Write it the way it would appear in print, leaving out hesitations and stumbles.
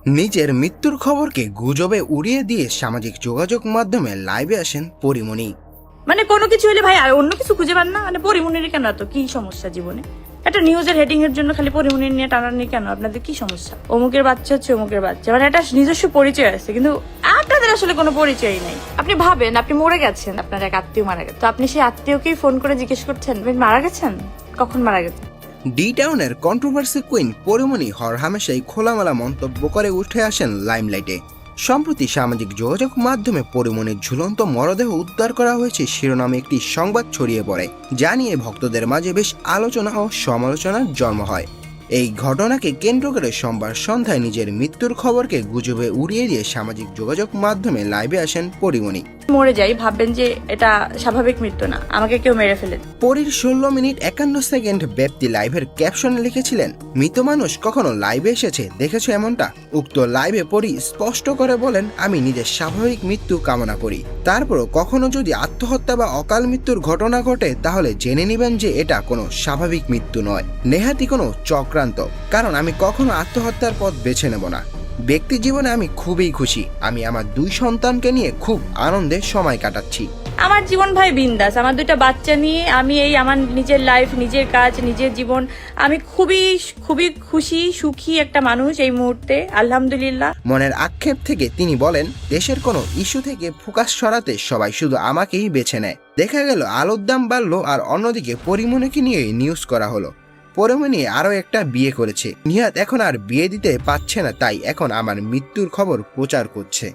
নিজের মৃত্যুর খবরকে গুজবে উড়িয়ে দিয়ে সামাজিক যোগাযোগ মাধ্যমে লাইভে আসেন পরিমণি। মানে কোনো কিছু হলে ভাই আর অন্য কিছু খুঁজে পান না, মানে পরিমণির কেন এত কি সমস্যা জীবনে? একটা নিউজের হেডিং এর জন্য খালি পরিমণির নিয়ে টানানি কেন? আপনাদের কি সমস্যা? অমুকের বাচ্চা হচ্ছে অমুকের বাচ্চা, মানে একটা নিজস্ব পরিচয় আছে, কিন্তু আপনাদের আসলে কোনো পরিচয়ই নাই। আপনি ভাবেন আপনি মরে গেছেন, আপনার এক আত্মীয় মারা গেছে, তো আপনি সেই আত্মীয়কেই ফোন করে জিজ্ঞেস করছেন আপনি মারা গেছেন, কখন মারা গেছেন? ডি টাউনের কন্ট্রোভার্সি কুইন পরিমণি হরহামেশাই খোলামেলা মন্তব্য করে উঠে আসেন লাইমলাইটে। সম্প্রতি সামাজিক যোগাযোগ মাধ্যমে পরিমণির ঝুলন্ত মরদেহ উদ্ধার করা হয়েছে শিরোনামে একটি সংবাদ ছড়িয়ে পড়ে, যা নিয়ে ভক্তদের মাঝে বেশ আলোচনা ও সমালোচনার জন্ম হয়। এই ঘটনাকে কেন্দ্র করে সোমবার সন্ধ্যায় নিজের মৃত্যুর খবরকে গুজবে উড়িয়ে দিয়ে সামাজিক যোগাযোগ মাধ্যমে লাইভে আসেন পরিমণি। মরে যাই ভাববেন যে এটা স্বাভাবিক মৃত্যু না, আমাকে কেউ মেরে ফেলে। পরীর 16 মিনিট 51 সেকেন্ড ব্যাপ্তি লাইভের ক্যাপশনে লিখেছিলেন, মৃত মানুষ কখনো লাইভে এসেছে দেখেছো এমনটা? উক্ত লাইভে পরি স্পষ্ট করে বলেন, আমি নিজের স্বাভাবিক মৃত্যু কামনা করি। তারপরও কখনো যদি আত্মহত্যা বা অকাল মৃত্যুর ঘটনা ঘটে তাহলে জেনে নেবেন যে এটা কোনো স্বাভাবিক মৃত্যু নয়, নেহাতি কোনো চক্রান্ত। কারণ আমি কখনো আত্মহত্যার পথ বেছে নেব না। ব্যক্তি জীবনে আমি খুবই খুশি, আমি আমার 2 সন্তানকে নিয়ে খুব আনন্দে সময় কাটাচ্ছি। আমার জীবন ভাই বিন্দাস, আমার 2টা বাচ্চা নিয়ে আমি এই আমার নিজের লাইফ, নিজের কাজ, নিজের জীবন, আমি খুবই খুবই খুশি সুখী একটা মানুষ এই মুহূর্তে, আলহামদুলিল্লাহ। মনের আক্ষেপ থেকে তিনি বলেন, দেশের কোনো ইস্যু থেকে ফোকাস সরাতে সবাই শুধু আমাকেই বেছে নেয়। দেখা গেল আলুর দাম বাড়লো আর অন্যদিকে পরিমণিকে নিয়ে নিউজ করা হলো। পরিমণি আরো একটা বিয়ে করেছে, নিহাত এখন আর বিয়ে দিতে পারছে না, তাই এখন আমার মৃত্যুর খবর প্রচার করছে।